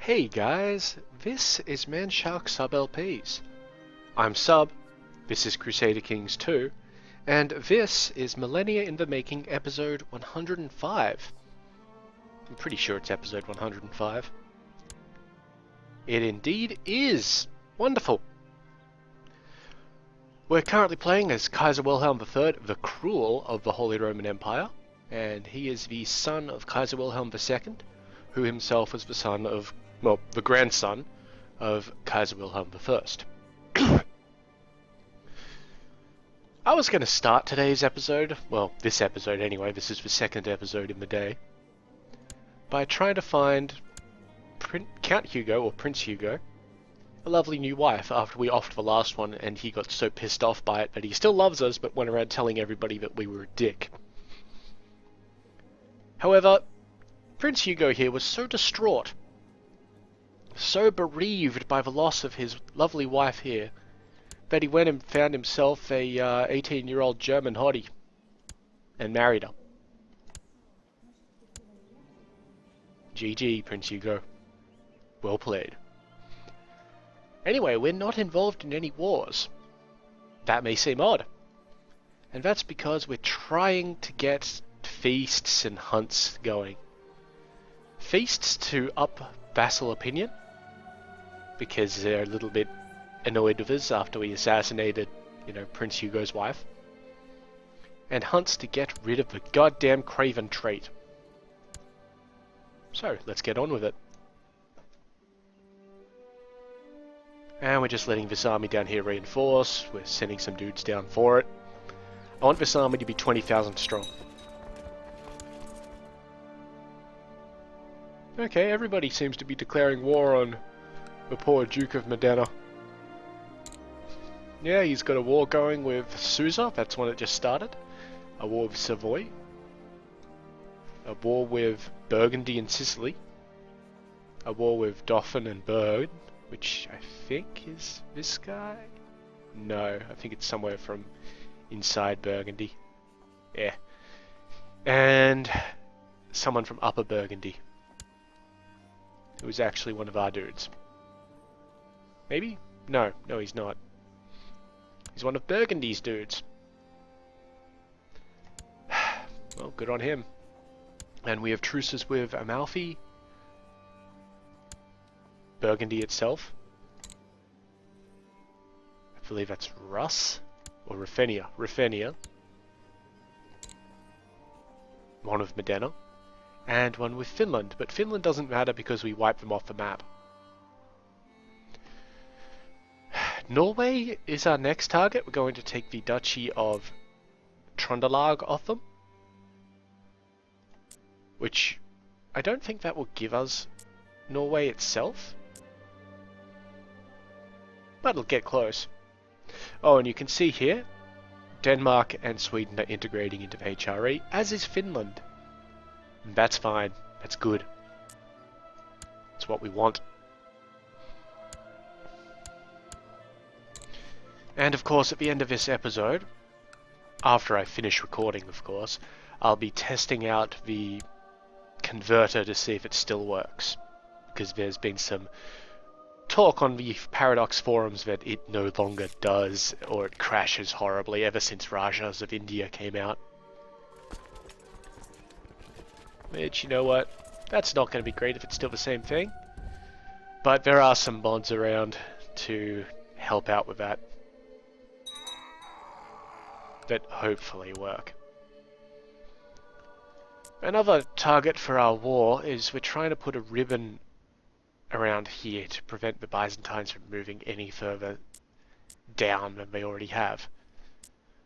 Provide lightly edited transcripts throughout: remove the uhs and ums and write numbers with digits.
Hey guys, this is Manshark Sub LPs. I'm Sub, this is Crusader Kings II, and this is Millennia in the Making episode 105. I'm pretty sure it's episode 105. It indeed is! Wonderful! We're currently playing as Kaiser Wilhelm III, the Cruel of the Holy Roman Empire, and he is the son of Kaiser Wilhelm II, who himself was the son of, well, the grandson of Kaiser Wilhelm I. I was going to start today's episode, well, this episode anyway, this is the second episode in the day, by trying to find Count Hugo, or Prince Hugo, a lovely new wife after we offed the last one and he got so pissed off by it that he still loves us but went around telling everybody that we were a dick. However, Prince Hugo here was so distraught, so bereaved by the loss of his lovely wife here, that he went and found himself a 18-year-old German hottie and married her. GG, Prince Hugo. Well played. Anyway, we're not involved in any wars. That may seem odd. And that's because we're trying to get feasts and hunts going. Feasts to up vassal opinion, because they're a little bit annoyed with us after we assassinated, Prince Hugo's wife. And hunts to get rid of the goddamn craven trait. So, let's get on with it. And we're just letting this army down here reinforce. We're sending some dudes down for it. I want this army to be 20,000 strong. Okay, everybody seems to be declaring war on the poor Duke of Modena. Yeah, he's got a war going with Susa, that's one that just started. A war with Savoy. A war with Burgundy and Sicily. A war with Dauphin and Berne, which I think is this guy? No, I think it's somewhere from inside Burgundy. Yeah. And someone from Upper Burgundy. Who was actually one of our dudes. Maybe? No, he's not. He's one of Burgundy's dudes. Well, good on him. And we have truces with Amalfi, Burgundy itself. I believe that's Russ, or Ruthenia. Ruthenia. One with Modena. And one with Finland, but Finland doesn't matter because we wiped them off the map. Norway is our next target. We're going to take the Duchy of Trondelag off them. Which, I don't think that will give us Norway itself. But it'll get close. Oh, and you can see here, Denmark and Sweden are integrating into HRE, as is Finland. And that's fine. That's good. That's what we want. And of course, at the end of this episode, after I finish recording, of course, I'll be testing out the converter to see if it still works. Because there's been some talk on the Paradox forums that it no longer does, or it crashes horribly ever since Rajas of India came out. Which, you know what, that's not going to be great if it's still the same thing. But there are some mods around to help out with that. That hopefully work. Another target for our war is we're trying to put a ribbon around here to prevent the Byzantines from moving any further down than they already have.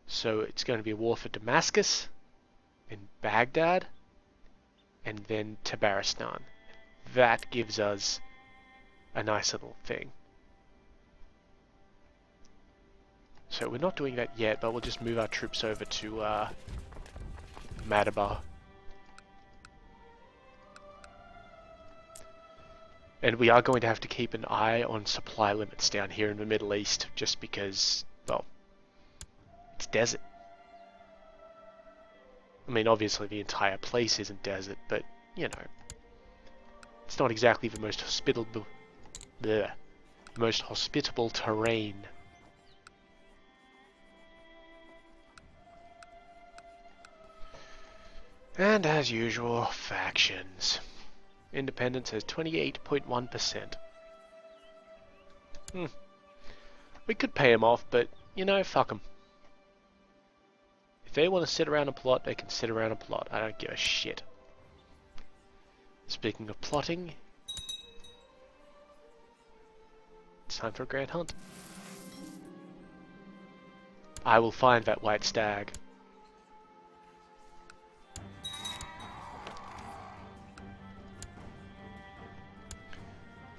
So it's going to be a war for Damascus, and Baghdad, and then Tabaristan. That gives us a nice little thing. So we're not doing that yet, but we'll just move our troops over to Madabar. And we are going to have to keep an eye on supply limits down here in the Middle East, just because, well, it's desert. I mean, obviously the entire place isn't desert, but, it's It's not exactly the most hospitable terrain. And as usual, factions. Independence has 28.1%. We could pay them off, but, you know, fuck them. If they want to sit around and plot, they can sit around and plot. I don't give a shit. Speaking of plotting, it's time for a grand hunt. I will find that white stag.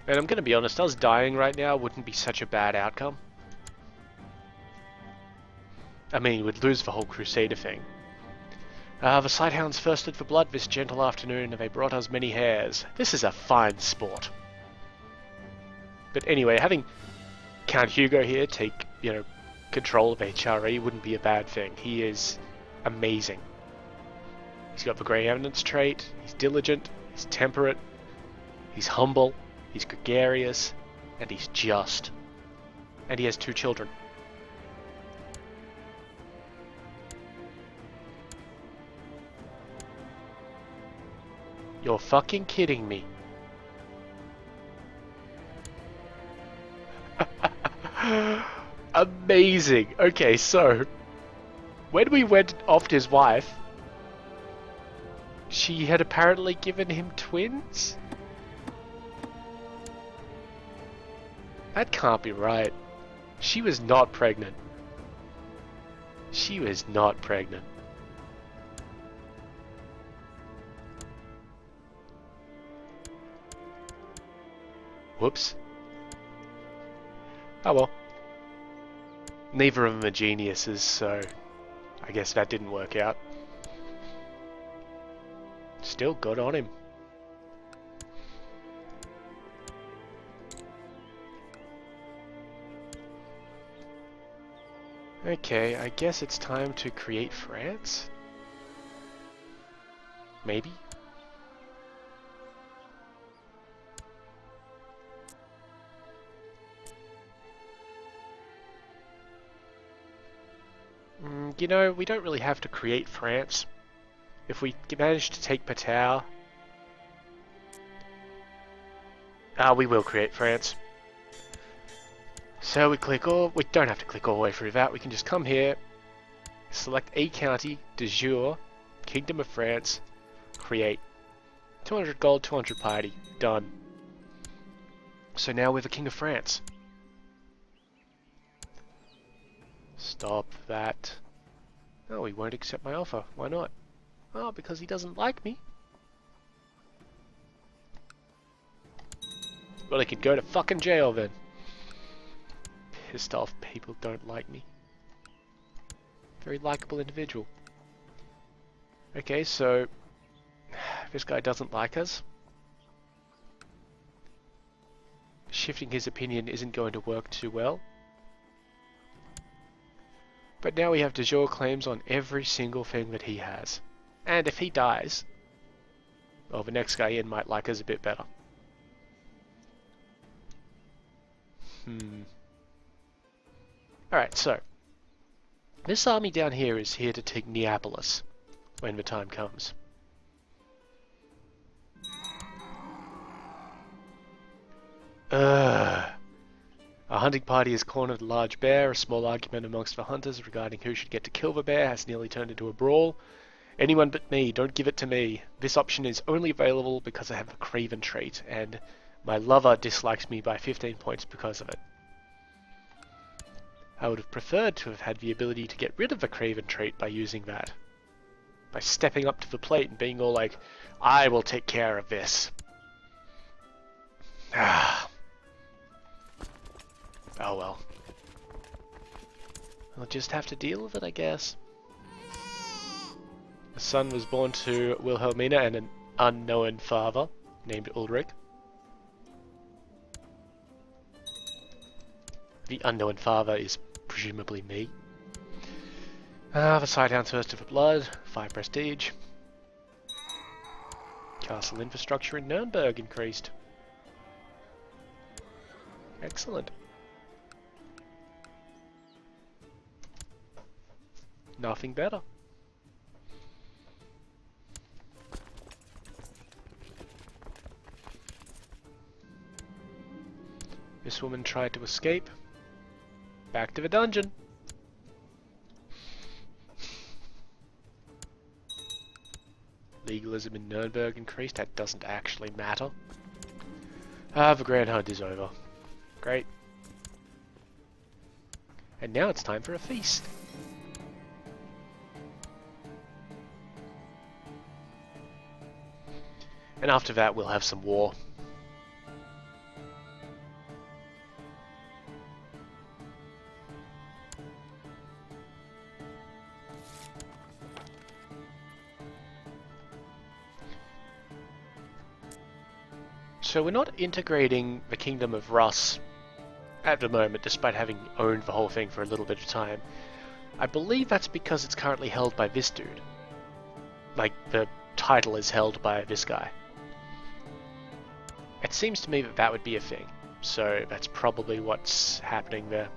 And I'm gonna be honest, us dying right now wouldn't be such a bad outcome. I mean, we'd lose the whole Crusader thing. The Sighthounds thirsted for blood this gentle afternoon, and they brought us many hares. This is a fine sport. But anyway, having Count Hugo here take, you know, control of HRE wouldn't be a bad thing. He is amazing. He's got the Grey Eminence trait, he's diligent, he's temperate, he's humble, he's gregarious, and he's just. And he has 2 children. You're fucking kidding me. Amazing. Okay, so when we went off his wife, she had apparently given him twins? That can't be right. She was not pregnant. She was not pregnant. Whoops. Oh well. Neither of them are geniuses, so I guess that didn't work out. Still good on him. Okay, I guess it's time to create France? Maybe? You know, we don't really have to create France. If we manage to take Patau, we will create France. So we click all, we don't have to click all the way through that, we can just come here, select a county, de jure, Kingdom of France, create. 200 gold, 200 piety, done. So now we're the King of France. Stop that. Oh, he won't accept my offer. Why not? Oh, because he doesn't like me. Well, he could go to fucking jail then. Pissed off people don't like me. Very likable individual. Okay, so this guy doesn't like us. Shifting his opinion isn't going to work too well. But now we have de jure claims on every single thing that he has. And if he dies, well, the next guy in might like us a bit better. Alright, so this army down here is here to take Neapolis when the time comes. A hunting party has cornered a large bear. A small argument amongst the hunters regarding who should get to kill the bear has nearly turned into a brawl. Anyone but me, don't give it to me. This option is only available because I have the Craven trait, and my lover dislikes me by 15 points because of it. I would have preferred to have had the ability to get rid of the Craven trait by using that. By stepping up to the plate and being all like, I will take care of this. Oh well. I'll just have to deal with it, I guess. A son was born to Wilhelmina and an unknown father named Ulrich. The unknown father is presumably me. The Sighthounds thirsted for blood, 5 prestige. Castle infrastructure in Nuremberg increased. Excellent. Nothing better. This woman tried to escape. Back to the dungeon. Legalism in Nuremberg increased. That doesn't actually matter. The Grand Hunt is over. Great. And now it's time for a feast. And after that we'll have some war. So we're not integrating the Kingdom of Rus at the moment, despite having owned the whole thing for a little bit of time. I believe that's because it's currently held by this dude. Like, the title is held by this guy. It seems to me that that would be a thing, so that's probably what's happening there.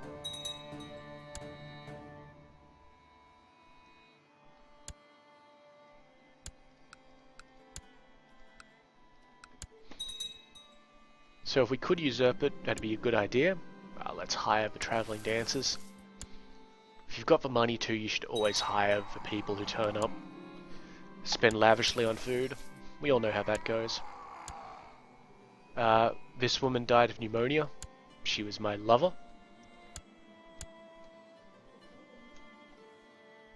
So if we could usurp it, that'd be a good idea. Let's hire the travelling dancers. If you've got the money to, you should always hire the people who turn up. Spend lavishly on food. We all know how that goes. This woman died of pneumonia. She was my lover.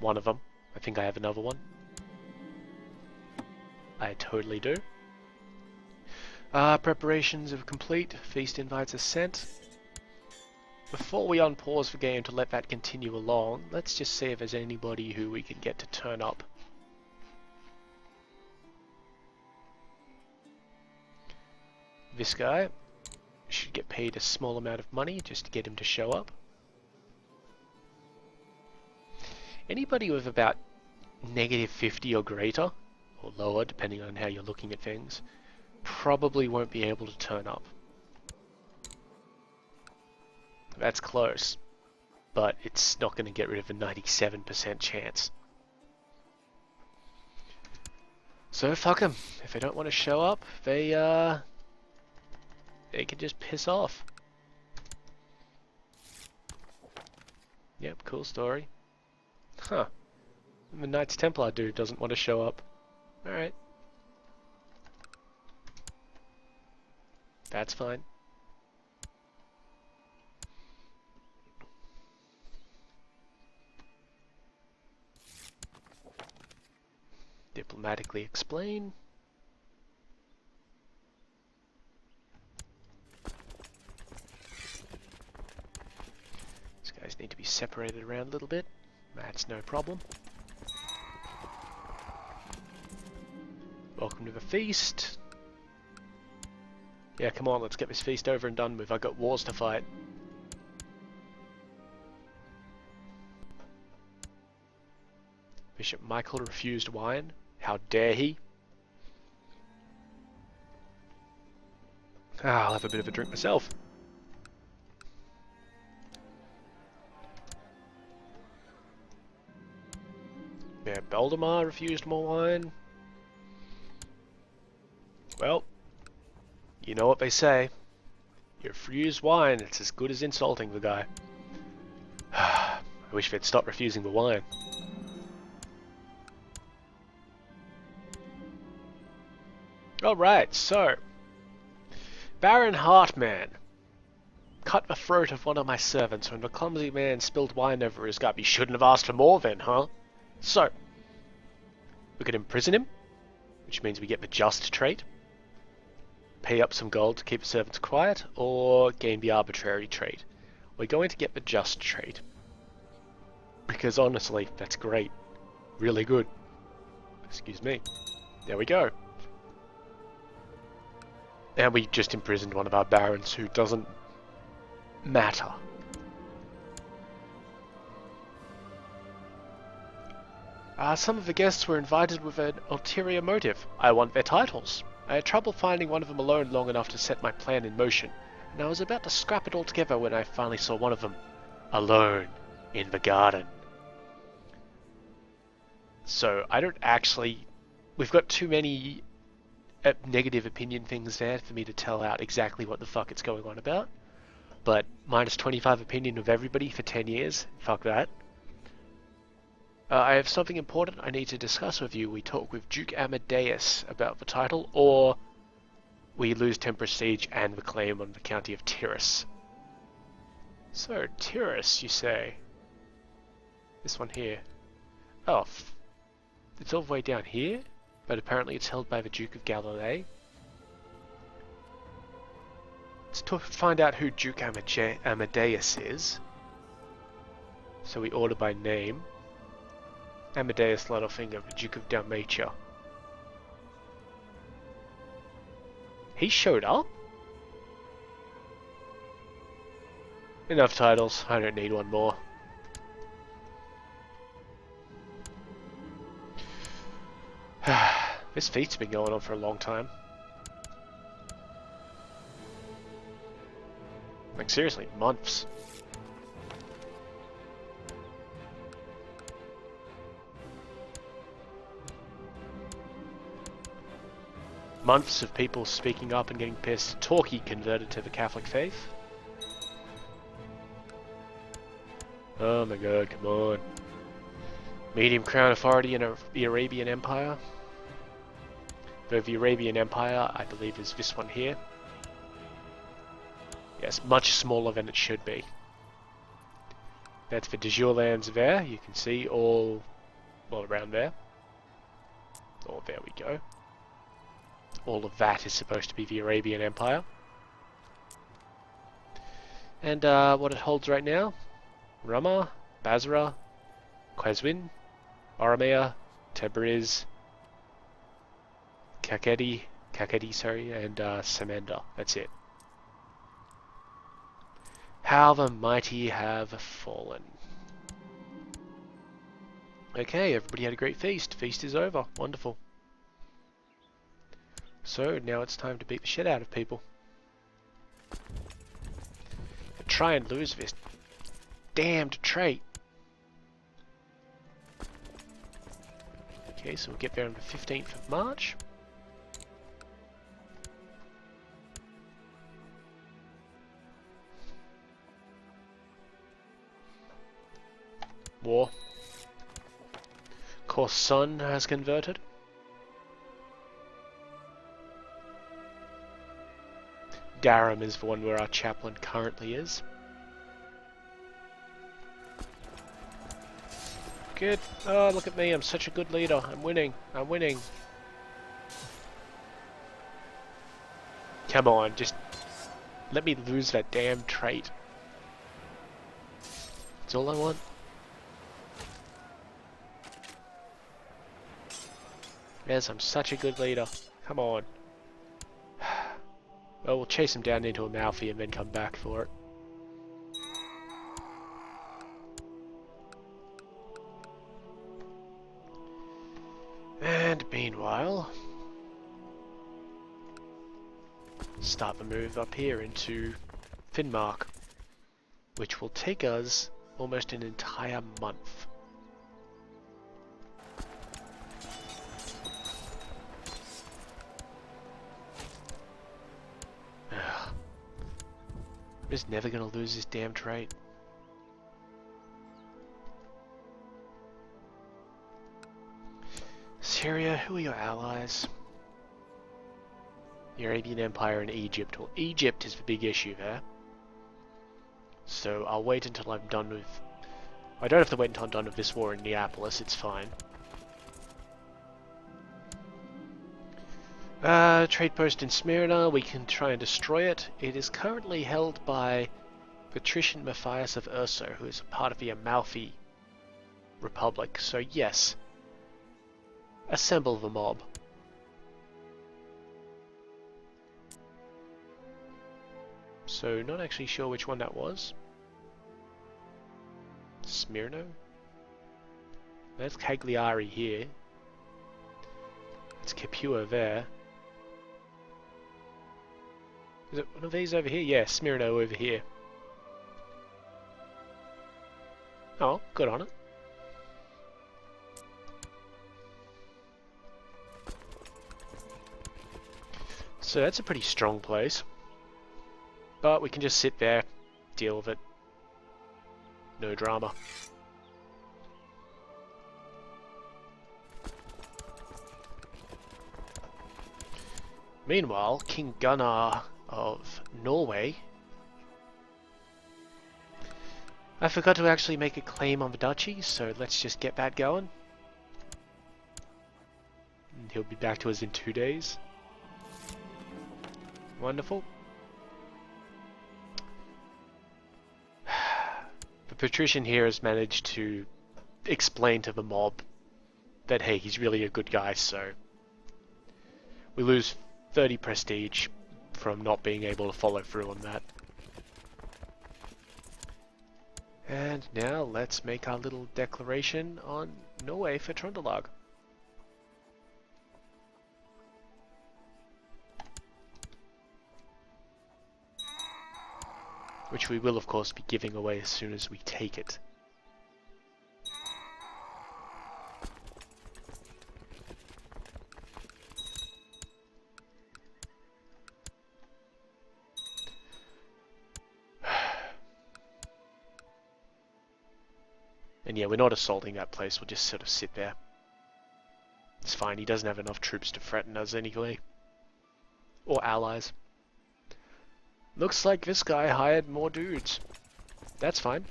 One of them. I think I have another one. I totally do. Preparations are complete. Feast invites are sent. Before we unpause the game to let that continue along, let's just see if there's anybody who we can get to turn up. This guy should get paid a small amount of money just to get him to show up. Anybody with about -50 or greater, or lower depending on how you're looking at things, probably won't be able to turn up. That's close, but it's not going to get rid of a 97% chance. So fuck them. If they don't want to show up, they can just piss off. Yep, cool story. Huh. The Knights Templar dude doesn't want to show up. Alright. That's fine. Diplomatically explain. These guys need to be separated around a little bit. That's no problem. Welcome to the feast. Yeah, come on, let's get this feast over and done with. I've got wars to fight. Bishop Michael refused wine. How dare he? I'll have a bit of a drink myself. Yeah, Baldemar refused more wine. Well, you know what they say. You refuse wine, it's as good as insulting the guy. I wish they'd stop refusing the wine. Alright, so Baron Hartman cut the throat of one of my servants when the clumsy man spilled wine over his cup. He shouldn't have asked for more then, huh? So, we could imprison him, which means we get the just trait, pay up some gold to keep the servants quiet, or gain the arbitrary trait. We're going to get the just trait, because honestly, that's great. Really good. Excuse me. There we go. And we just imprisoned one of our barons who doesn't matter. Some of the guests were invited with an ulterior motive. I want their titles. I had trouble finding one of them alone long enough to set my plan in motion, and I was about to scrap it all together when I finally saw one of them. Alone. In the garden. So, I don't actually... We've got too many negative opinion things there for me to tell out exactly what the fuck it's going on about. But, minus 25 opinion of everybody for 10 years. Fuck that. I have something important I need to discuss with you. We talk with Duke Amadeus about the title, or we lose 10 prestige and the claim on the county of Tyrus. So, Tyrus, you say? This one here. Oh, it's all the way down here? But apparently it's held by the Duke of Galilee. Let's find out who Duke Amadeus is. So we order by name. Amadeus Littlefinger, the Duke of Dalmatia. He showed up? Enough titles, I don't need one more. This feat's been going on for a long time. Like seriously, months. Months of people speaking up and getting pissed. Torquay converted to the Catholic faith. Oh my god, come on. Medium crown authority in the Arabian Empire. Though the Arabian Empire, I believe, is this one here. Yes, much smaller than it should be. That's the de jure lands there. You can see all around there. Oh, there we go. All of that is supposed to be the Arabian Empire. And what it holds right now? Ramah, Basra, Qazvin, Aramea, Tabriz, Kakheti, and Samanda. That's it. How the mighty have fallen. Okay, everybody had a great feast. Feast is over. Wonderful. So, now it's time to beat the shit out of people. Try and lose this damned trait. Okay, so we'll get there on the 15th of March. War. Course Sun has converted. Durham is the one where our chaplain currently is. Good. Oh, look at me. I'm such a good leader. I'm winning. I'm winning. Come on, just let me lose that damn trait. That's all I want. Yes, I'm such a good leader. Come on. Well, we'll chase him down into Amalfi and then come back for it. And meanwhile, start the move up here into Finnmark, which will take us almost an entire month. I'm just never gonna lose this damn trait. Syria, who are your allies? The Arabian Empire and Egypt. Well, Egypt is the big issue there. So I'll wait until I'm done with... I don't have to wait until I'm done with this war in Neapolis, it's fine. Trade post in Smyrna, we can try and destroy it. It is currently held by Patrician Matthias of Urso, who is a part of the Amalfi Republic. So yes, assemble the mob. So not actually sure which one that was. Smyrna? That's Cagliari here. That's Capua there. Is it one of these over here? Yeah, Smyrna over here. Oh, good on it. So that's a pretty strong place. But we can just sit there, deal with it. No drama. Meanwhile, King Gunnar of Norway... I forgot to actually make a claim on the duchy, so let's just get that going. And he'll be back to us in 2 days. Wonderful. The patrician here has managed to explain to the mob that, hey, he's really a good guy, so we lose 30 prestige from not being able to follow through on that. And now let's make our little declaration on Norway for Trondelag. Which we will of course be giving away as soon as we take it. And yeah, we're not assaulting that place, we'll just sort of sit there. It's fine, he doesn't have enough troops to threaten us anyway. Or allies. Looks like this guy hired more dudes. That's fine.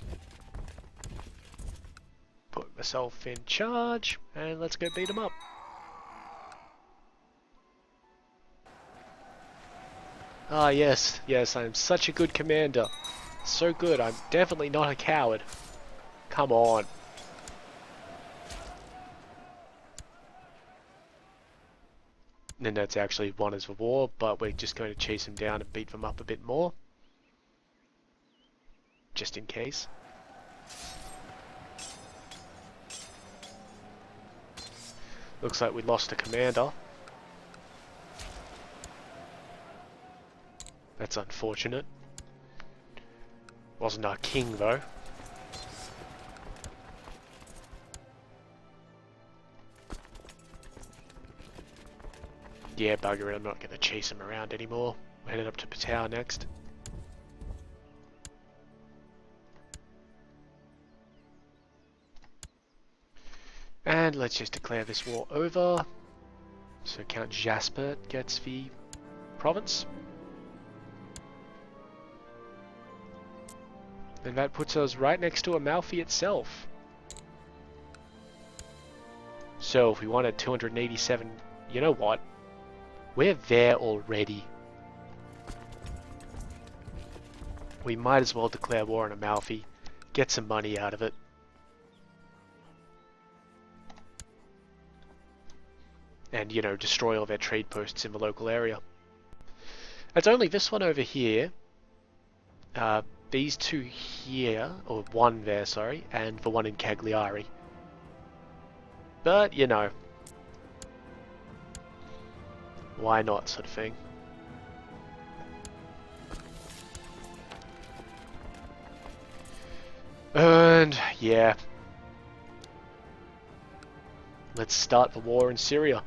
Put myself in charge, and let's go beat him up. Ah yes, yes, I'm such a good commander. So good, I'm definitely not a coward. Come on. And that's actually won us the war, but we're just going to chase him down and beat them up a bit more. Just in case. Looks like we lost a commander. That's unfortunate. Wasn't our king though. Yeah, bugger it, I'm not going to chase him around anymore. We're headed up to Patau next. And let's just declare this war over. So Count Jasper gets the province. And that puts us right next to Amalfi itself. So if we wanted 287, you know what? We're there already. We might as well declare war on Amalfi, get some money out of it. And, you know, destroy all their trade posts in the local area. It's only this one over here, these two here, or one there, sorry, and the one in Cagliari. But, you know, why not, sort of thing. And, yeah. Let's start the war in Syria.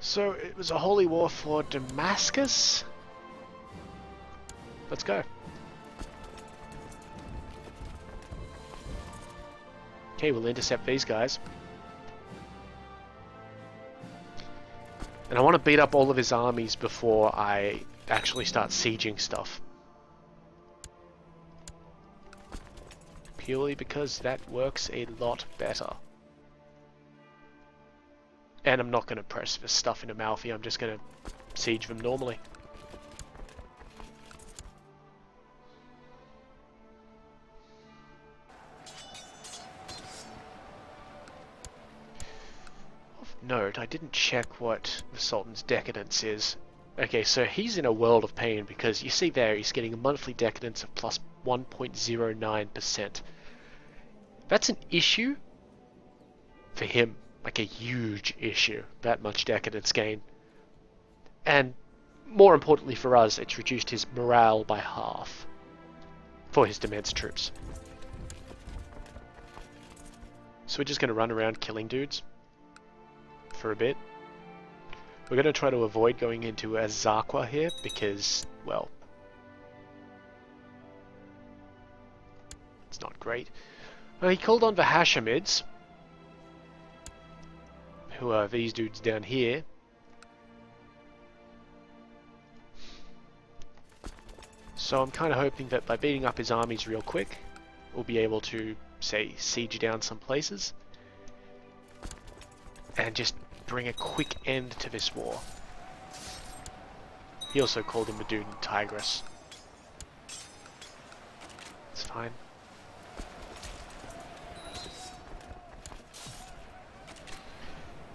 So, it was a holy war for Damascus? Let's go. Okay, we'll intercept these guys. And I want to beat up all of his armies before I actually start sieging stuff. Purely because that works a lot better. And I'm not going to press this stuff in Amalfi, I'm just going to siege them normally. Note, I didn't check what the Sultan's decadence is. Okay, so he's in a world of pain because you see there he's getting a monthly decadence of plus 1.09%. That's an issue for him, like a huge issue, that much decadence gain. And more importantly for us, it's reduced his morale by half for his defense troops. So we're just going to run around killing dudes for a bit. We're going to try to avoid going into Azaqua here because, well, it's not great. He called on the Hashemids, who are these dudes down here. So I'm kind of hoping that by beating up his armies real quick, we'll be able to, say, siege down some places and just bring a quick end to this war. He also called him a dude in Tigris. It's fine.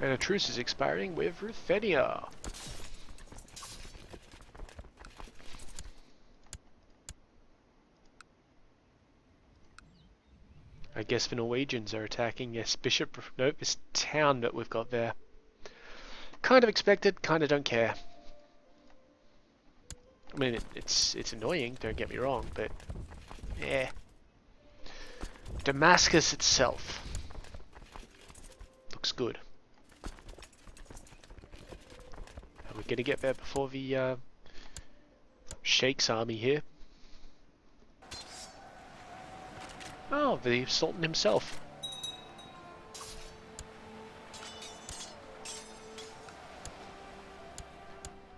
And a truce is expiring with Ruthenia. I guess the Norwegians are attacking, yes, Bishop, nope, this town that we've got there. Kind of expected, kind of don't care. I mean, it's annoying, don't get me wrong, but yeah. Damascus itself looks good. Are we gonna get there before the Sheikh's army here? Oh, the Sultan himself.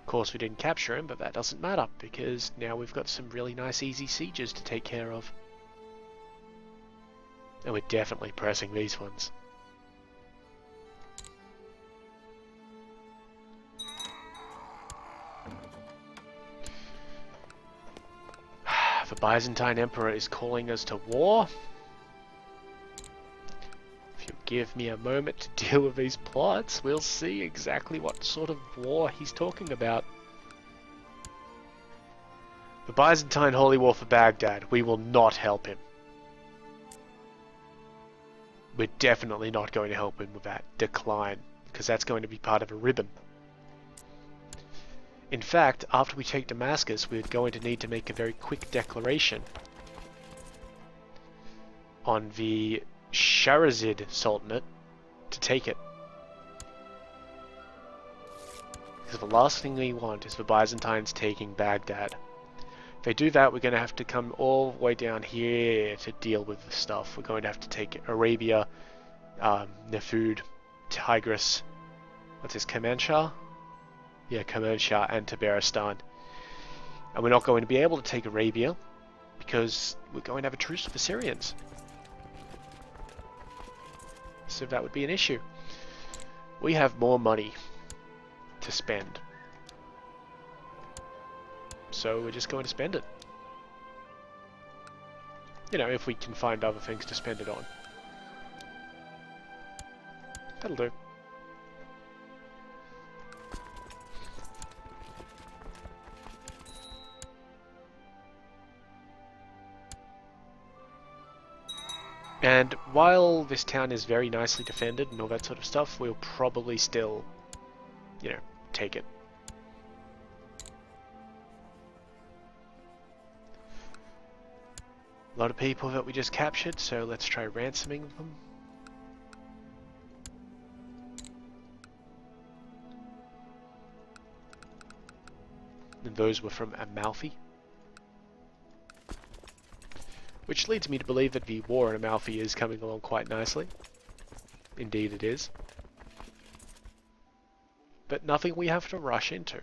Of course, we didn't capture him, but that doesn't matter, because now we've got some really nice easy sieges to take care of. And we're definitely pressing these ones. The Byzantine Emperor is calling us to war. If you give me a moment to deal with these plots, we'll see exactly what sort of war he's talking about. The Byzantine Holy War for Baghdad. We will not help him. We're definitely not going to help him with that decline, because that's going to be part of a ribbon. In fact, after we take Damascus, we're going to need to make a very quick declaration on the Sharazid Sultanate to take it. Because the last thing we want is the Byzantines taking Baghdad. If they do that, we're going to have to come all the way down here to deal with the stuff. We're going to have to take Arabia, Nefud, Tigris, what's this, Kermanshah? Yeah, Kermanshah and Tabaristan. And we're not going to be able to take Arabia because we're going to have a truce with the Syrians. So that would be an issue. We have more money to spend. So we're just going to spend it. You know, if we can find other things to spend it on. That'll do. And while this town is very nicely defended and all that sort of stuff, we'll probably still, you know, take it. A lot of people that we just captured, so let's try ransoming them. And those were from Amalfi. Which leads me to believe that the war in Amalfi is coming along quite nicely. Indeed it is. But nothing we have to rush into.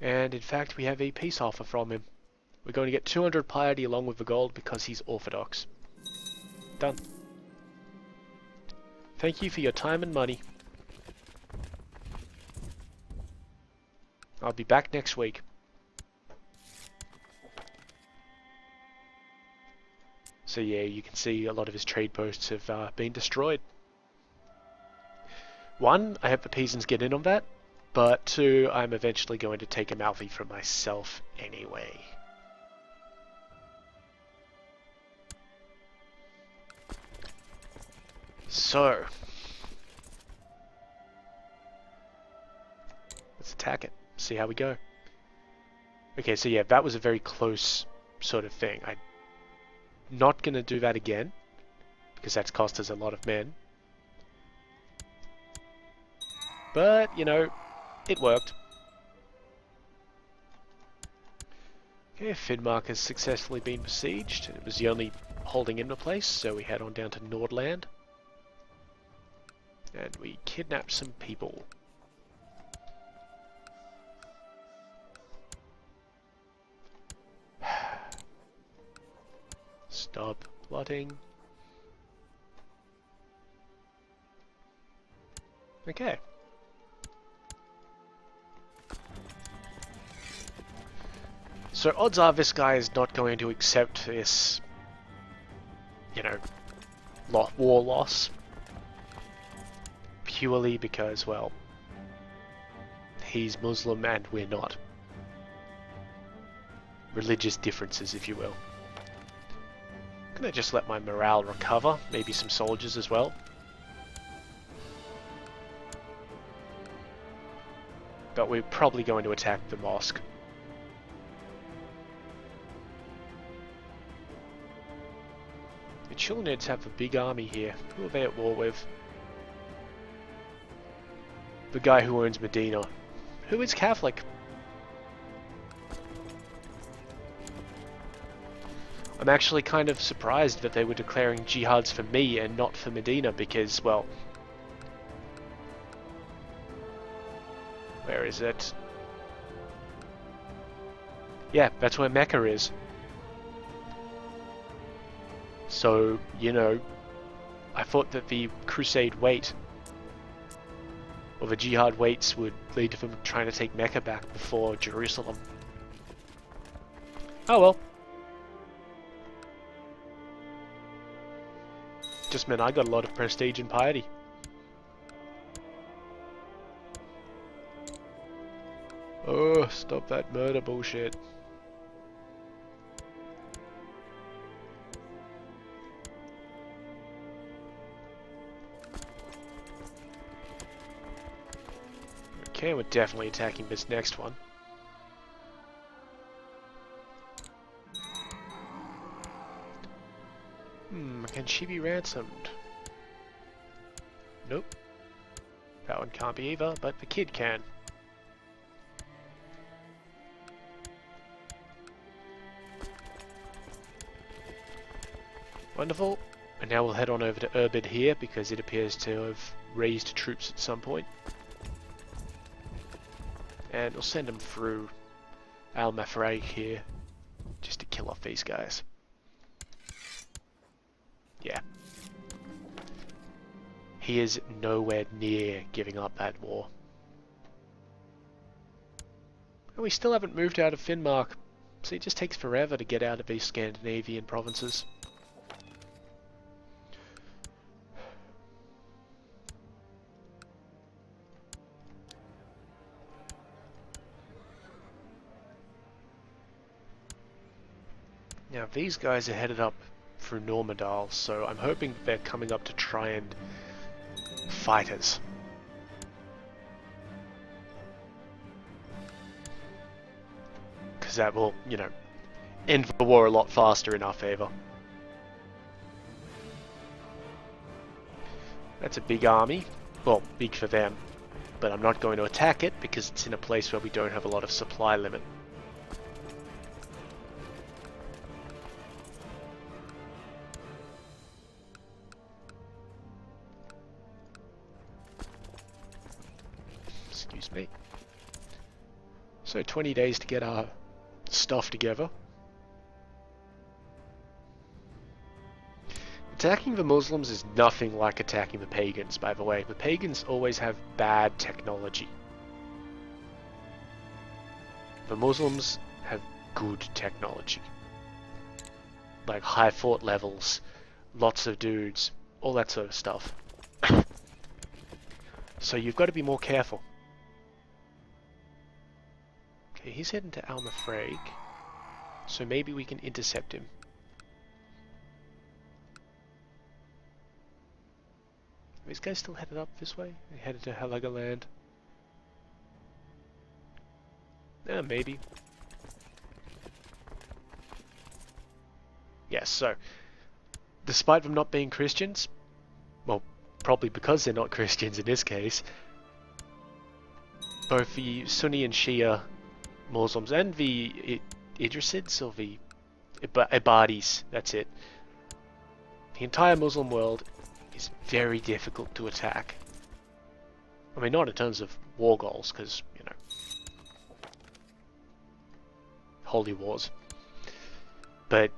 And in fact we have a peace offer from him. We're going to get 200 piety along with the gold because he's Orthodox. Done. Thank you for your time and money. I'll be back next week. So yeah, you can see a lot of his trade posts have been destroyed. One, I hope the Pisans get in on that. But two, I'm eventually going to take Amalfi for myself anyway. So, let's attack it. See how we go. Okay, so yeah, that was a very close sort of thing. I'm not going to do that again, because that's cost us a lot of men. But, you know, it worked. Okay, Finnmark has successfully been besieged. It was the only holding in the place, so we head on down to Nordland. And we kidnap some people. Stop plotting. Okay. So odds are this guy is not going to accept this, you know, war loss. Purely because, well, he's Muslim and we're not. Religious differences, if you will. I'm gonna just let my morale recover, maybe some soldiers as well. But we're probably going to attack the mosque. The Chilnids have a big army here. Who are they at war with? The guy who owns Medina. Who is Catholic? I'm actually kind of surprised that they were declaring jihads for me and not for Medina because, well... Where is it? Yeah, that's where Mecca is. So, you know, I thought that the crusade weight, or the jihad weights, would lead to them trying to take Mecca back before Jerusalem. Oh well. Just meant I got a lot of prestige and piety. Oh, stop that murder bullshit. Okay, we're definitely attacking this next one. Can she be ransomed? Nope. That one can't be either, but the kid can. Wonderful. And now we'll head on over to Urbid here, because it appears to have raised troops at some point. And we'll send them through Al-Mafraq here, just to kill off these guys. Yeah. He is nowhere near giving up that war. And we still haven't moved out of Finnmark, so it just takes forever to get out of these Scandinavian provinces. Now these guys are headed up through Normandal, so I'm hoping they're coming up to try and fight us. Because that will, you know, end the war a lot faster in our favour. That's a big army. Well, big for them. But I'm not going to attack it because it's in a place where we don't have a lot of supply limit. Excuse me. So 20 days to get our stuff together. Attacking the Muslims is nothing like attacking the pagans, by the way. The pagans always have bad technology. The Muslims have good technology. Like high fort levels, lots of dudes, all that sort of stuff. So you've got to be more careful. Okay, he's heading to Almafrag, so maybe we can intercept him. Are these guys still headed up this way? They headed to Heligoland. Maybe. Yes, so, despite them not being Christians, well, probably because they're not Christians in this case, both the Sunni and Shia Muslims and the Idrisids, or the Ibadis, that's it, the entire Muslim world is very difficult to attack. I mean, not in terms of war goals, because, you know, holy wars. But,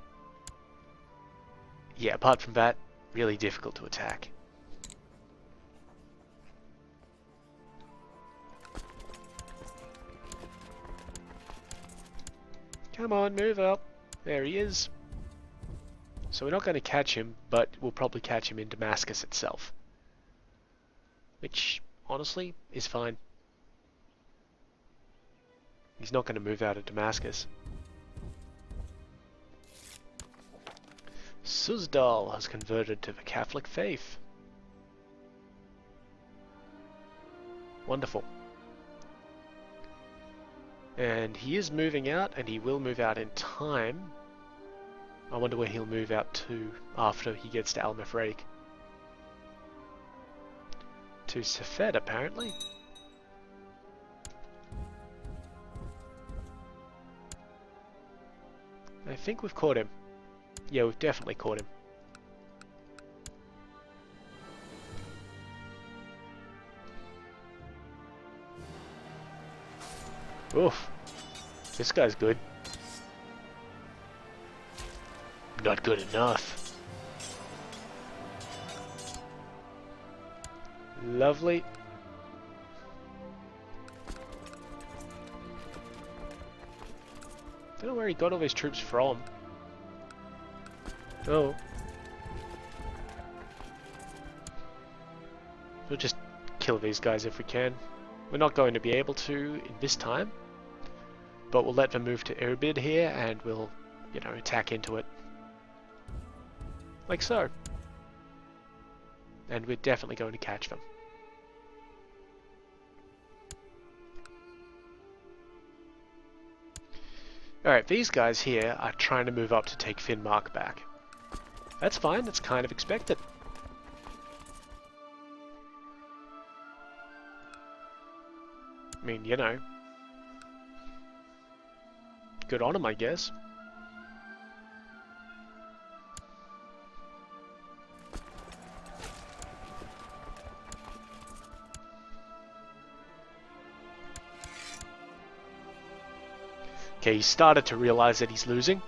yeah, apart from that, really difficult to attack. Come on, move up. There he is. So we're not going to catch him, but we'll probably catch him in Damascus itself. Which, honestly, is fine. He's not going to move out of Damascus. Suzdal has converted to the Catholic faith. Wonderful. And he is moving out, and he will move out in time. I wonder where he'll move out to after he gets to Al-Mafraq. To Safed, apparently. I think we've caught him. Yeah, we've definitely caught him. Oof. This guy's good. Not good enough. Lovely. Don't know where he got all his troops from. Oh. We'll just kill these guys if we can. We're not going to be able to in this time. But we'll let them move to Irbid here and we'll, you know, attack into it. Like so. And we're definitely going to catch them. Alright, these guys here are trying to move up to take Finnmark back. That's fine, that's kind of expected. I mean, you know. Good on them, I guess. Okay, he started to realize that he's losing.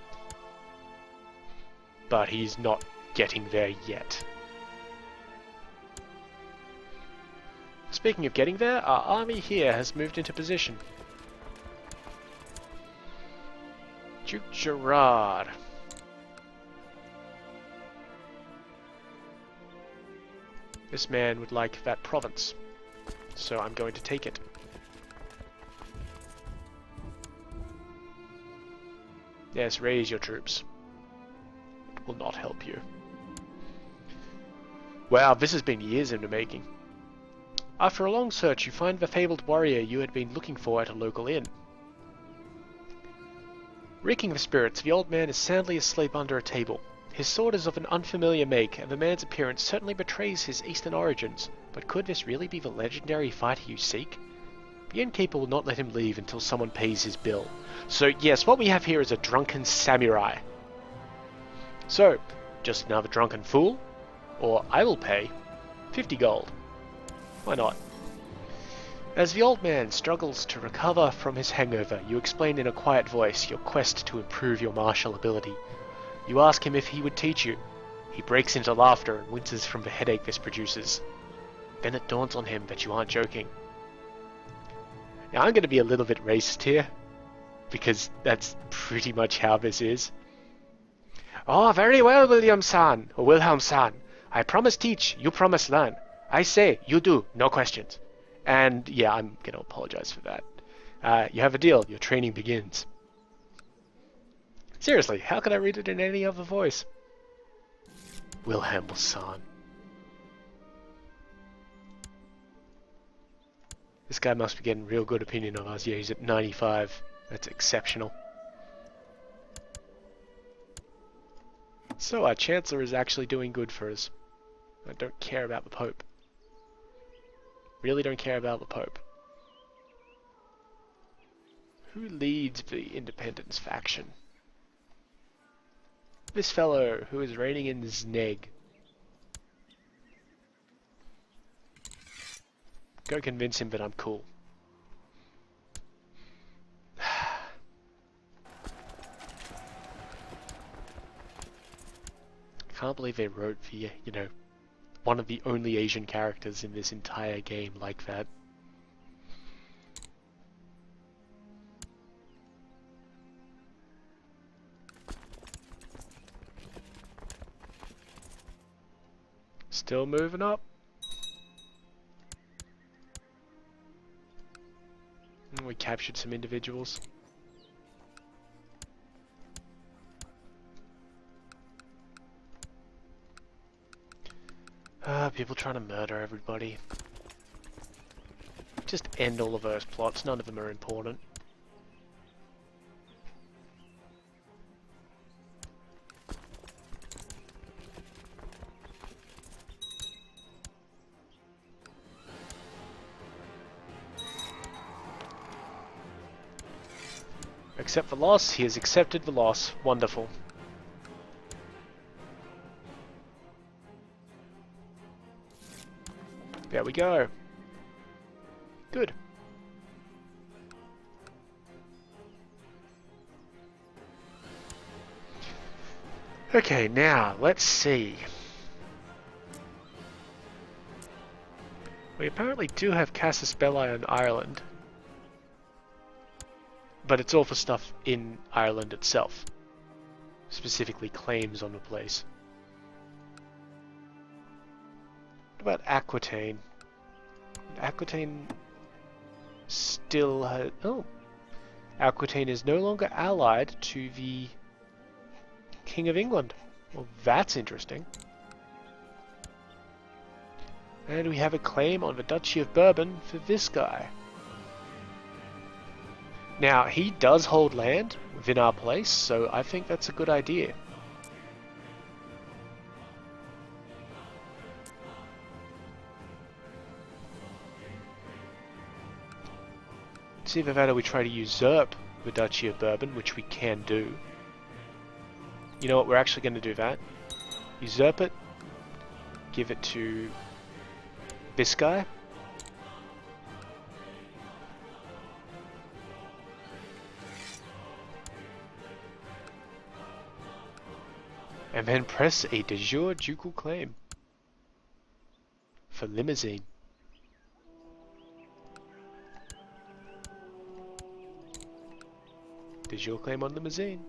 But he's not getting there yet. Speaking of getting there, our army here has moved into position. Duke Gerard. This man would like that province, so I'm going to take it. Yes, raise your troops. It will not help you. Wow, this has been years in the making. After a long search, you find the fabled warrior you had been looking for at a local inn. Reeking of spirits, the old man is soundly asleep under a table. His sword is of an unfamiliar make, and the man's appearance certainly betrays his eastern origins. But could this really be the legendary fighter you seek? The innkeeper will not let him leave until someone pays his bill. So yes, what we have here is a drunken samurai. So, just another drunken fool? Or I will pay 50 gold. Why not? As the old man struggles to recover from his hangover, you explain in a quiet voice your quest to improve your martial ability. You ask him if he would teach you. He breaks into laughter and winces from the headache this produces. Then it dawns on him that you aren't joking. Now I'm going to be a little bit racist here, because that's pretty much how this is. Oh, very well, William-san, or Wilhelm-san. I promise teach, you promise learn. I say, you do, no questions. And yeah, I'm going to apologize for that. You have a deal. Your training begins. Seriously, how could I read it in any other voice? Wilhelm San. This guy must be getting real good opinion of us. Yeah, he's at 95. That's exceptional. So our Chancellor is actually doing good for us. I don't care about the Pope. Really don't care about the Pope. Who leads the independence faction? This fellow who is reigning in Zneg. Go convince him that I'm cool. Can't believe they wrote the, you know, one of the only Asian characters in this entire game like that. Still moving up. We captured some individuals. People trying to murder everybody. Just end all of those plots, none of them are important. Accept the loss. He has accepted the loss. Wonderful. There we go. Good. Okay, now let's see. We apparently do have Casus Belli in Ireland. But it's all for stuff in Ireland itself. Specifically claims on the place. What about Aquitaine? Aquitaine still has... Oh! Aquitaine is no longer allied to the King of England. Well, that's interesting. And we have a claim on the Duchy of Bourbon for this guy. Now, he does hold land within our place, so I think that's a good idea. It's either that or we try to usurp the Duchy of Bourbon, which we can do. You know what, we're actually going to do that. Usurp it, give it to this guy. And then press a de jure ducal claim for Limousine. De jure claim on Limousine.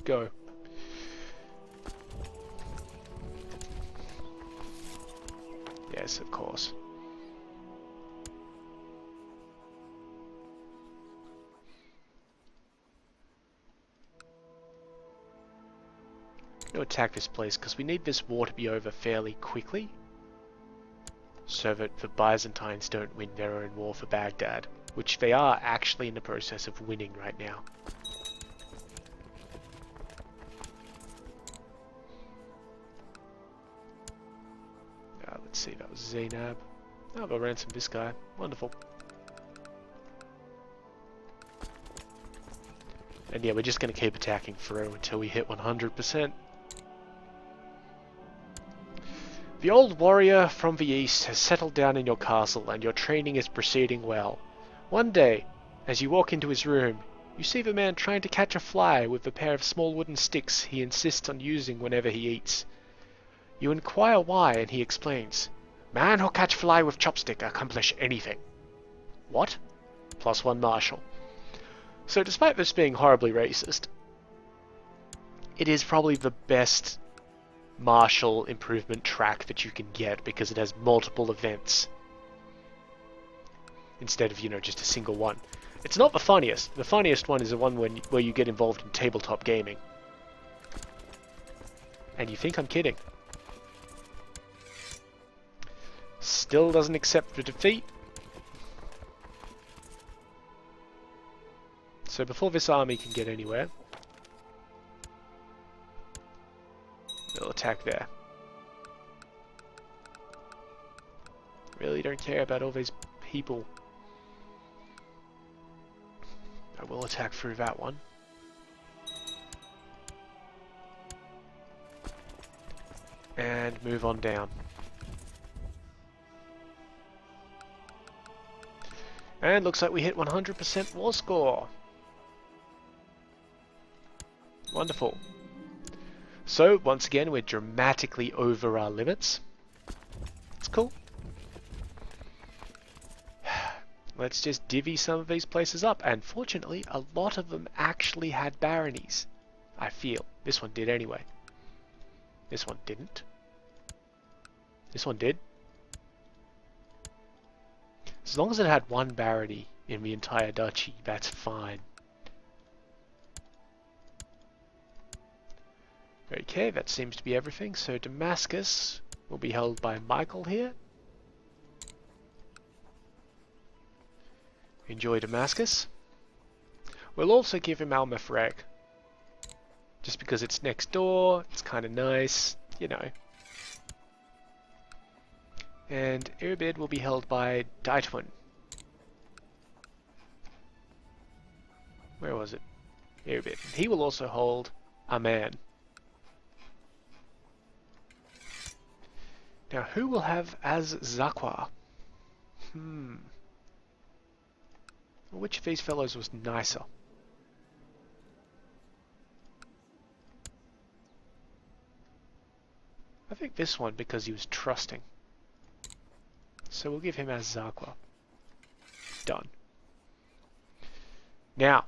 Go. Yes, of course. To attack this place because we need this war to be over fairly quickly so that the Byzantines don't win their own war for Baghdad, which they are actually in the process of winning right now. Let's see, that was Zainab. Oh, they'll ransom this guy. Wonderful. And yeah, we're just going to keep attacking through until we hit 100%. The old warrior from the east has settled down in your castle and your training is proceeding well. One day, as you walk into his room, you see the man trying to catch a fly with the pair of small wooden sticks he insists on using whenever he eats. You inquire why and he explains, "Man who catch fly with chopstick accomplish anything." What? +1 martial. So despite this being horribly racist, it is probably the best martial improvement track that you can get because it has multiple events instead of, you know, just a single one. It's not the funniest. The funniest one is the one where you get involved in tabletop gaming. And you think I'm kidding. Still doesn't accept the defeat. So before this army can get anywhere, they'll attack there. Really don't care about all these people. I will attack through that one. And move on down. And looks like we hit 100% war score. Wonderful. So, once again, we're dramatically over our limits. It's cool. Let's just divvy some of these places up. And fortunately, a lot of them actually had baronies. I feel. This one did anyway. This one didn't. This one did. As long as it had one barony in the entire duchy, that's fine. Okay, that seems to be everything. So Damascus will be held by Michael here. Enjoy Damascus. We'll also give him Al-Mafraq. Just because it's next door, it's kind of nice, you know. And Irbid will be held by Daitwin. Where was it? Irbid. He will also hold Aman. Now, who will have Az-Zakwa? Which of these fellows was nicer? I think this one, because he was trusting. So we'll give him Az-Zakwa. Done. Now,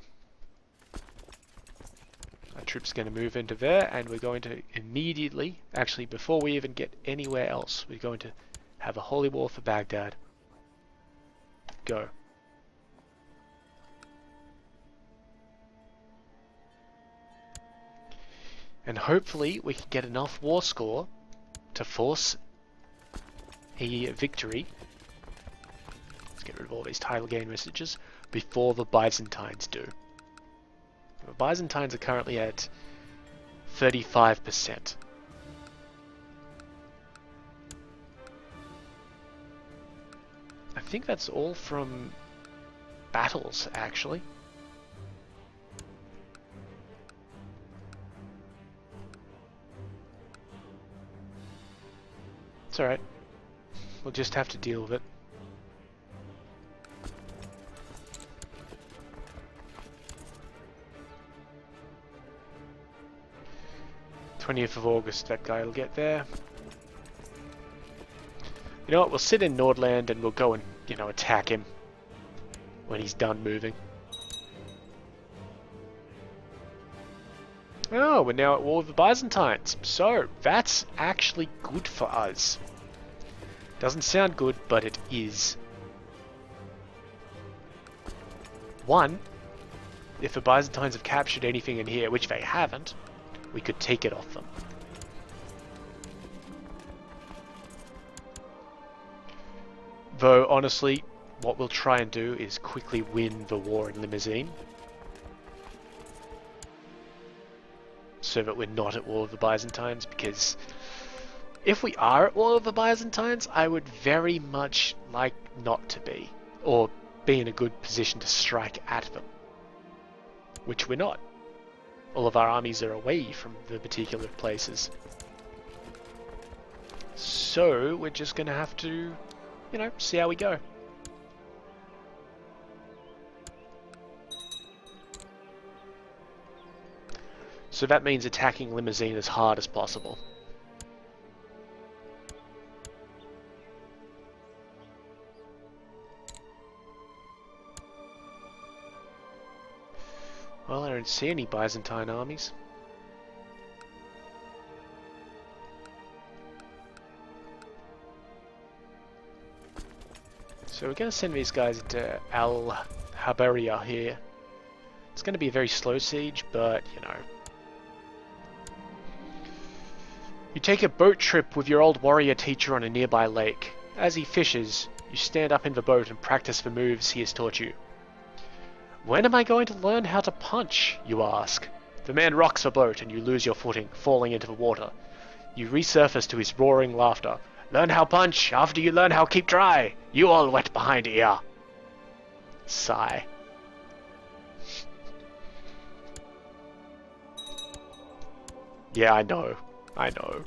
our troops are going to move into there, and we're going to immediately, actually before we even get anywhere else, we're going to have a holy war for Baghdad. Go. And hopefully we can get enough war score to force a victory. Let's get rid of all these title gain messages before the Byzantines do. The Byzantines are currently at 35%. I think that's all from battles, actually. It's alright. We'll just have to deal with it. Of August, that guy will get there. You know what, we'll sit in Nordland and we'll go and, you know, attack him when he's done moving. Oh, we're now at war with the Byzantines. So, that's actually good for us. Doesn't sound good, but it is. One, if the Byzantines have captured anything in here, which they haven't, we could take it off them. Though, honestly, what we'll try and do is quickly win the war in Limousin, so that we're not at war with the Byzantines, because if we are at war with the Byzantines, I would very much like not to be, or be in a good position to strike at them, which we're not. All of our armies are away from the particular places. So we're just going to have to, you know, see how we go. So that means attacking Limousin as hard as possible. Well, I don't see any Byzantine armies. So we're going to send these guys into Haberia here. It's going to be a very slow siege, but, you know. You take a boat trip with your old warrior teacher on a nearby lake. As he fishes, you stand up in the boat and practice the moves he has taught you. When am I going to learn how to punch, you ask. The man rocks the boat and you lose your footing, falling into the water. You resurface to his roaring laughter. Learn how punch, after you learn how keep dry. You all wet behind ear. Sigh. Yeah, I know. I know.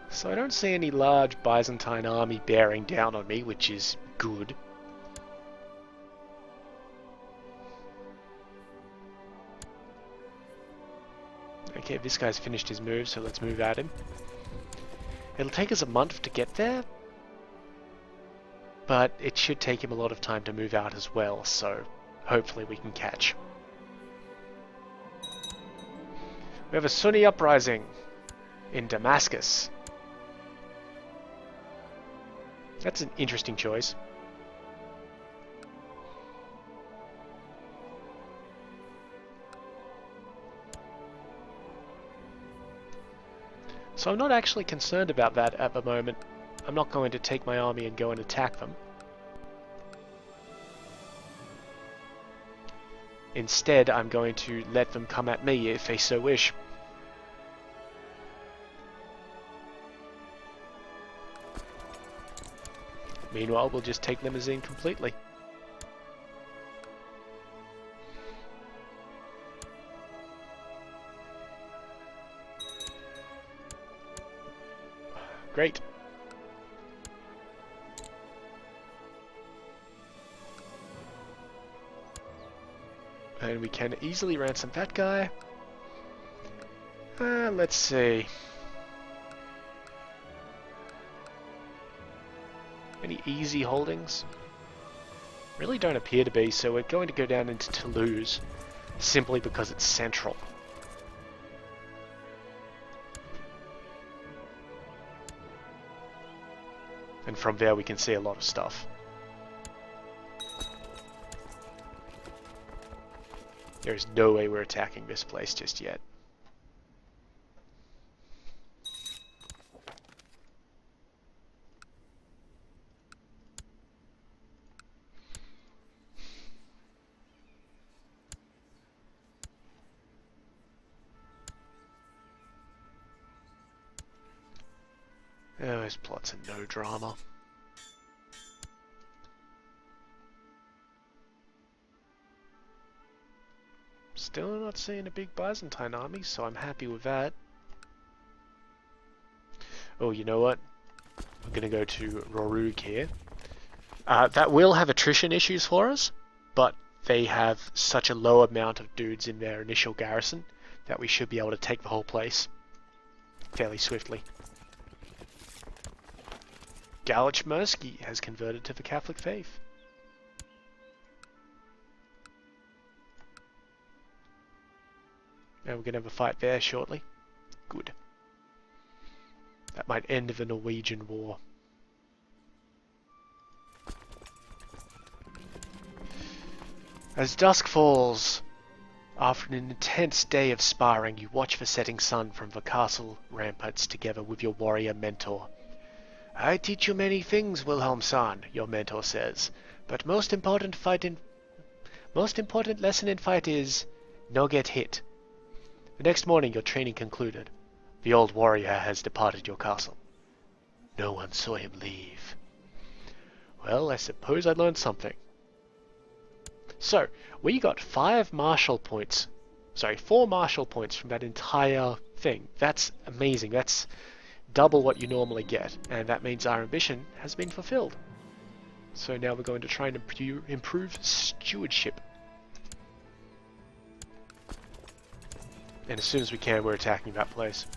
So I don't see any large Byzantine army bearing down on me, which is good. Okay, this guy's finished his move, so let's move at him. It'll take us a month to get there, but it should take him a lot of time to move out as well, so hopefully we can catch. We have a Sunni uprising in Damascus. That's an interesting choice. So I'm not actually concerned about that at the moment. I'm not going to take my army and go and attack them. Instead, I'm going to let them come at me if they so wish. Meanwhile, we'll just take Limousine completely. Great. And we can easily ransom that guy. Let's see. Any easy holdings? Really don't appear to be, so we're going to go down into Toulouse, simply because it's central. And from there we can see a lot of stuff. There's no way we're attacking this place just yet. Oh, those plots are no drama. Still not seeing a big Byzantine army, so I'm happy with that. Oh, you know what? We're going to go to Rorug here. That will have attrition issues for us, but they have such a low amount of dudes in their initial garrison that we should be able to take the whole place fairly swiftly. Galach-Mursky has converted to the Catholic faith. And we're going to have a fight there shortly. Good. That might end the Norwegian War. As dusk falls, after an intense day of sparring, you watch the setting sun from the castle ramparts together with your warrior mentor. I teach you many things, Wilhelm-san, your mentor says, but most important lesson in fight is no get hit. The next morning your training concluded. The old warrior has departed your castle. No one saw him leave. Well, I suppose I learned something. So, we got 4 marshal points from that entire thing. That's amazing. That's double what you normally get, and that means our ambition has been fulfilled. So now we're going to try and improve stewardship. And as soon as we can, we're attacking that place.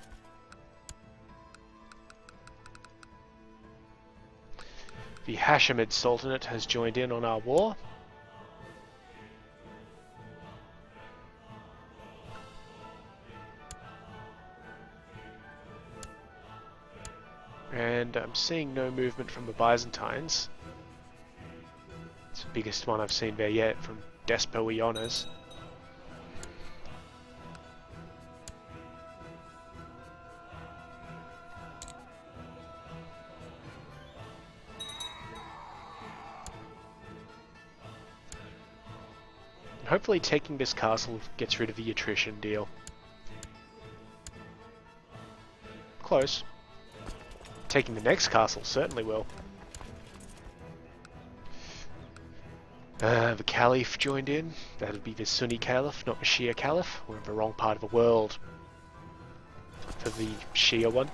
The Hashemid Sultanate has joined in on our war. And I'm seeing no movement from the Byzantines. It's the biggest one I've seen there yet from Despoionas. Hopefully taking this castle gets rid of the attrition deal. Close. Taking the next castle certainly will. The Caliph joined in. That would be the Sunni Caliph, not the Shia Caliph. We're in the wrong part of the world for the Shia one.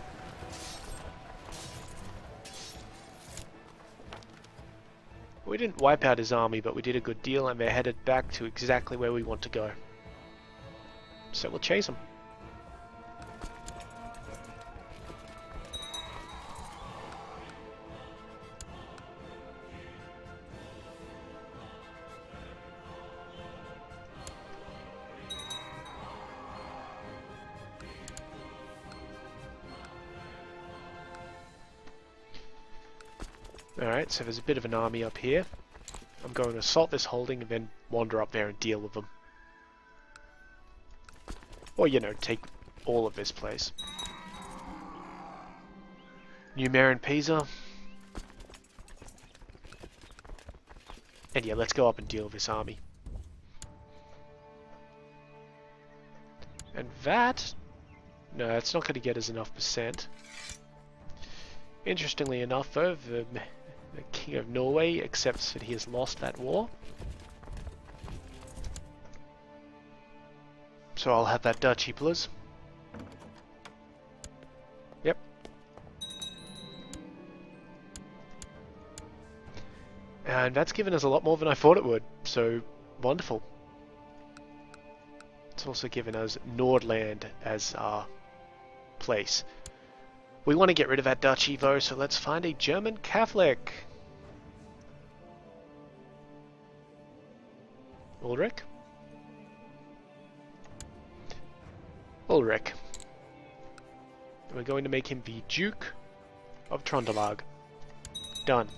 We didn't wipe out his army, but we did a good deal, and they're headed back to exactly where we want to go. So we'll chase them. Alright, so there's a bit of an army up here. I'm going to assault this holding and then wander up there and deal with them. Or, you know, take all of this place. Numer and Pisa. And yeah, let's go up and deal with this army. And that... No, it's not going to get us enough percent. Interestingly enough, though, the King of Norway accepts that he has lost that war. So I'll have that duchy, please. Yep. And that's given us a lot more than I thought it would, so wonderful. It's also given us Nordland as our place. We want to get rid of that duchy though, so let's find a German Catholic. Ulrich? Ulrich. We're going to make him the Duke of Trondelag. Done.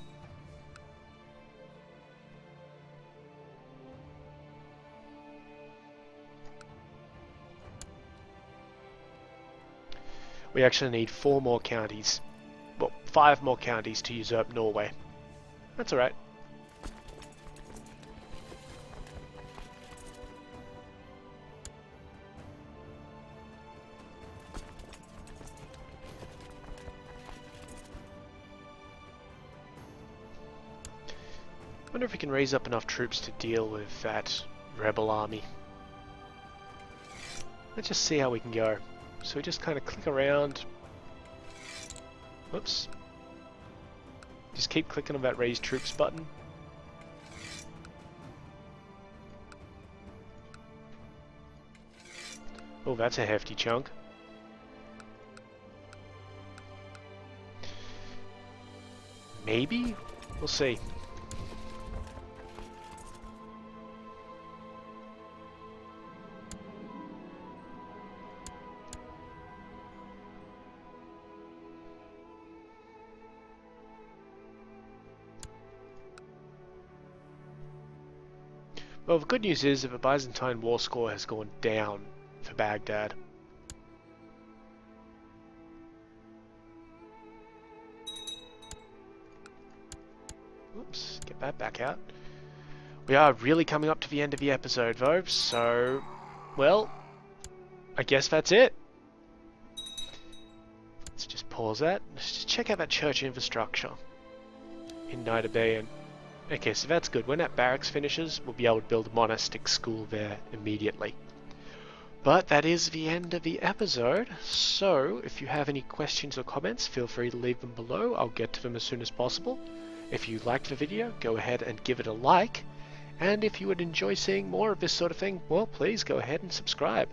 We actually need 4 more counties. Well, 5 more counties to usurp Norway. That's alright. I wonder if we can raise up enough troops to deal with that rebel army. Let's just see how we can go. So we just kind of click around. Whoops. Just keep clicking on that raise troops button. Oh, that's a hefty chunk. Maybe? We'll see. Well, the good news is that the Byzantine war score has gone down for Baghdad. Oops, get that back out. We are really coming up to the end of the episode though, so, well, I guess that's it. Let's just pause that. Let's just check out that church infrastructure in Nidabayan. Okay, so that's good. When that barracks finishes, we'll be able to build a monastic school there immediately. But that is the end of the episode, so if you have any questions or comments, feel free to leave them below. I'll get to them as soon as possible. If you liked the video, go ahead and give it a like. And if you would enjoy seeing more of this sort of thing, well, please go ahead and subscribe.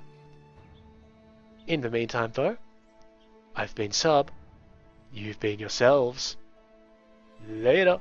In the meantime, though, I've been Sub. You've been yourselves. Later.